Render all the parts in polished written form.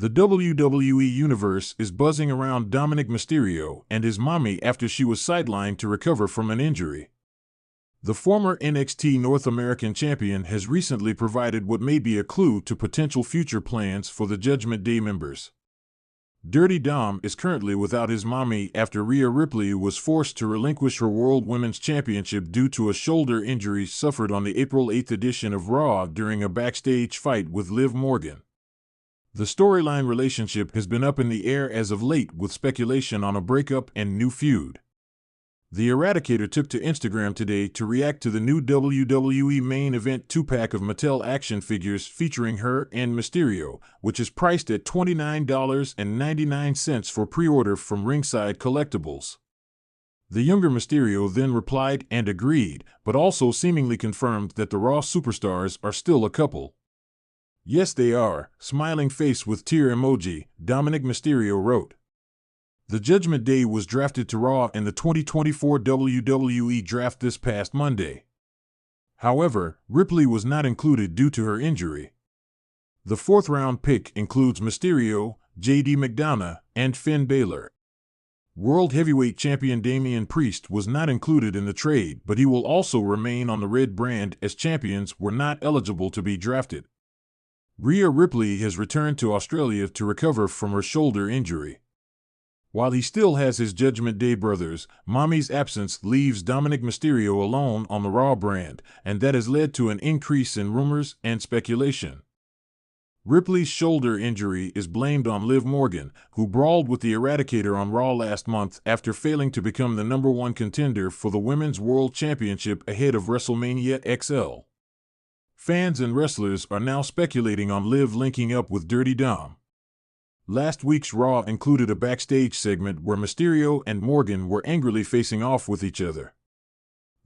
The WWE Universe is buzzing around Dominik Mysterio and his Mami after she was sidelined to recover from an injury. The former NXT North American champion has recently provided what may be a clue to potential future plans for the Judgment Day members. Dirty Dom is currently without his Mami after Rhea Ripley was forced to relinquish her World Women's Championship due to a shoulder injury suffered on the April 8 edition of RAW during a backstage fight with Liv Morgan. The storyline relationship has been up in the air as of late, with speculation on a breakup and new feud. The Eradicator took to Instagram today to react to the new WWE main event 2-pack of Mattel action figures featuring her and Mysterio, which is priced at $29.99 for pre-order from Ringside Collectibles. The younger Mysterio then replied and agreed, but also seemingly confirmed that the Raw superstars are still a couple. "Yes, they are," smiling face with tear emoji, Dominik Mysterio wrote. The Judgment Day was drafted to Raw in the 2024 WWE Draft this past Monday. However, Ripley was not included due to her injury. The fourth-round pick includes Mysterio, J.D. McDonough, and Finn Balor. World Heavyweight Champion Damian Priest was not included in the trade, but he will also remain on the Red brand as champions were not eligible to be drafted. Rhea Ripley has returned to Australia to recover from her shoulder injury. While he still has his Judgment Day brothers, Mami's absence leaves Dominik Mysterio alone on the Raw brand, and that has led to an increase in rumors and speculation. Ripley's shoulder injury is blamed on Liv Morgan, who brawled with the Eradicator on Raw last month after failing to become the #1 contender for the Women's World Championship ahead of WrestleMania XL. Fans and wrestlers are now speculating on Liv linking up with Dirty Dom. Last week's Raw included a backstage segment where Mysterio and Morgan were angrily facing off with each other.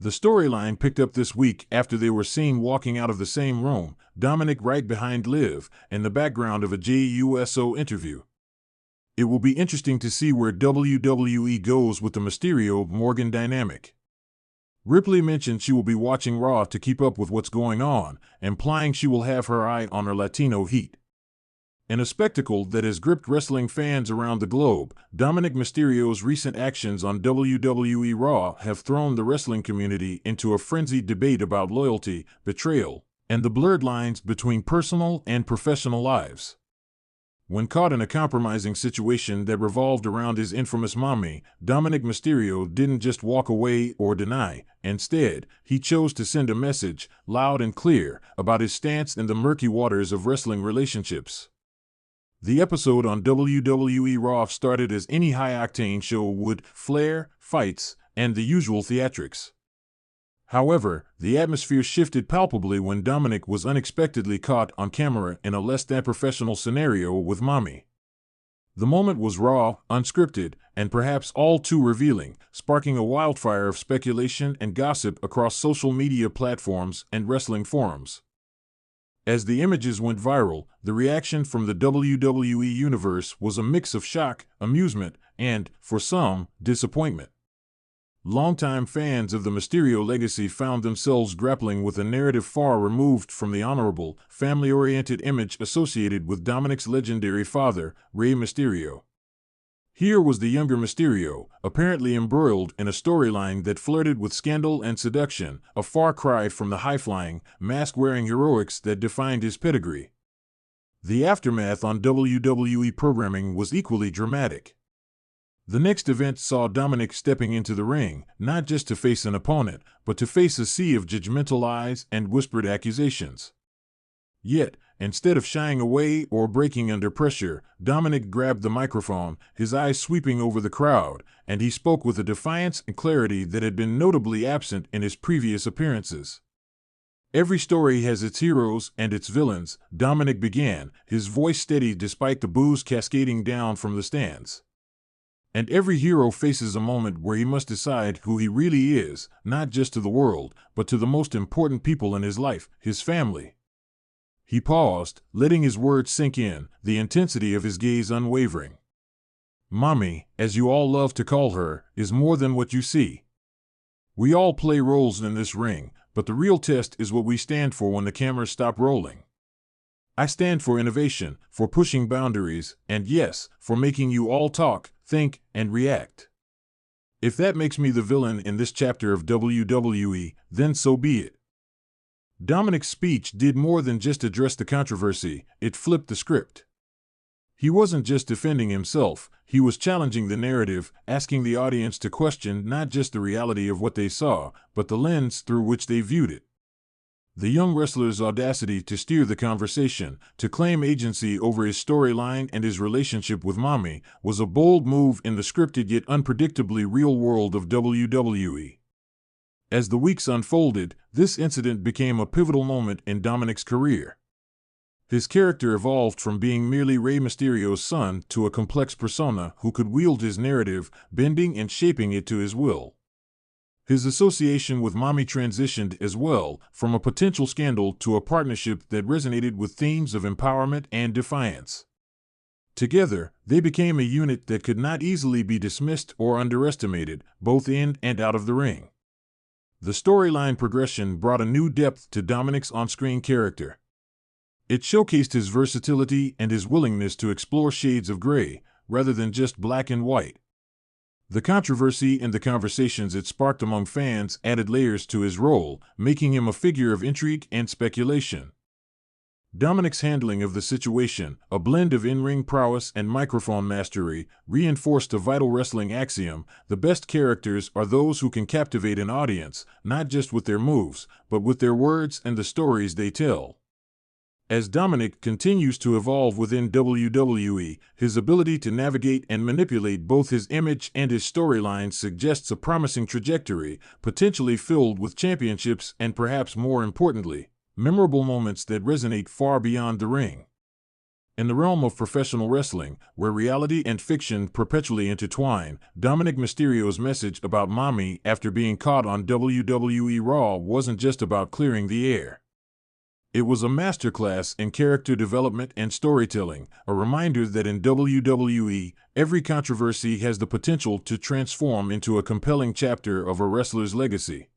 The storyline picked up this week after they were seen walking out of the same room, Dominik right behind Liv, in the background of a JUSO interview. It will be interesting to see where WWE goes with the Mysterio-Morgan dynamic. Ripley mentioned she will be watching Raw to keep up with what's going on, implying she will have her eye on her Latino heat. In a spectacle that has gripped wrestling fans around the globe, Dominik Mysterio's recent actions on WWE RAW have thrown the wrestling community into a frenzied debate about loyalty, betrayal, and the blurred lines between personal and professional lives. When caught in a compromising situation that revolved around his infamous Mami, Dominik Mysterio didn't just walk away or deny. Instead, he chose to send a message, loud and clear, about his stance in the murky waters of wrestling relationships. The episode on WWE RAW started as any high-octane show would: flair, fights, and the usual theatrics. However, the atmosphere shifted palpably when Dominik was unexpectedly caught on camera in a less-than-professional scenario with Mami. The moment was raw, unscripted, and perhaps all too revealing, sparking a wildfire of speculation and gossip across social media platforms and wrestling forums. As the images went viral, the reaction from the WWE Universe was a mix of shock, amusement, and, for some, disappointment. Longtime fans of the Mysterio legacy found themselves grappling with a narrative far removed from the honorable, family-oriented image associated with Dominik's legendary father, Rey Mysterio. Here was the younger Mysterio, apparently embroiled in a storyline that flirted with scandal and seduction, a far cry from the high-flying, mask-wearing heroics that defined his pedigree. The aftermath on WWE programming was equally dramatic. The next event saw Dominik stepping into the ring, not just to face an opponent, but to face a sea of judgmental eyes and whispered accusations. Yet, instead of shying away or breaking under pressure, Dominik grabbed the microphone, his eyes sweeping over the crowd, and he spoke with a defiance and clarity that had been notably absent in his previous appearances. "Every story has its heroes and its villains," Dominik began, his voice steady despite the boos cascading down from the stands. "And every hero faces a moment where he must decide who he really is, not just to the world, but to the most important people in his life, his family." He paused, letting his words sink in, the intensity of his gaze unwavering. "Mami, as you all love to call her, is more than what you see. We all play roles in this ring, but the real test is what we stand for when the cameras stop rolling." I stand for innovation, for pushing boundaries, and yes, for making you all talk, think, and react. If that makes me the villain in this chapter of WWE, then so be it. Dominik's speech did more than just address the controversy, it flipped the script. He wasn't just defending himself, he was challenging the narrative, asking the audience to question not just the reality of what they saw, but the lens through which they viewed it. The young wrestler's audacity to steer the conversation, to claim agency over his storyline and his relationship with Mami, was a bold move in the scripted yet unpredictably real world of WWE. As the weeks unfolded, this incident became a pivotal moment in Dominik's career. His character evolved from being merely Rey Mysterio's son to a complex persona who could wield his narrative, bending and shaping it to his will. His association with Mami transitioned as well, from a potential scandal to a partnership that resonated with themes of empowerment and defiance. Together, they became a unit that could not easily be dismissed or underestimated, both in and out of the ring. The storyline progression brought a new depth to Dominik's on-screen character. It showcased his versatility and his willingness to explore shades of gray, rather than just black and white. The controversy and the conversations it sparked among fans added layers to his role, making him a figure of intrigue and speculation. Dominik's handling of the situation, a blend of in-ring prowess and microphone mastery, reinforced a vital wrestling axiom: the best characters are those who can captivate an audience, not just with their moves, but with their words and the stories they tell. As Dominik continues to evolve within WWE, his ability to navigate and manipulate both his image and his storyline suggests a promising trajectory, potentially filled with championships and, perhaps more importantly, memorable moments that resonate far beyond the ring. In the realm of professional wrestling, where reality and fiction perpetually intertwine, Dominik Mysterio's message about Mami after being caught on WWE RAW wasn't just about clearing the air. It was a masterclass in character development and storytelling, a reminder that in WWE, every controversy has the potential to transform into a compelling chapter of a wrestler's legacy.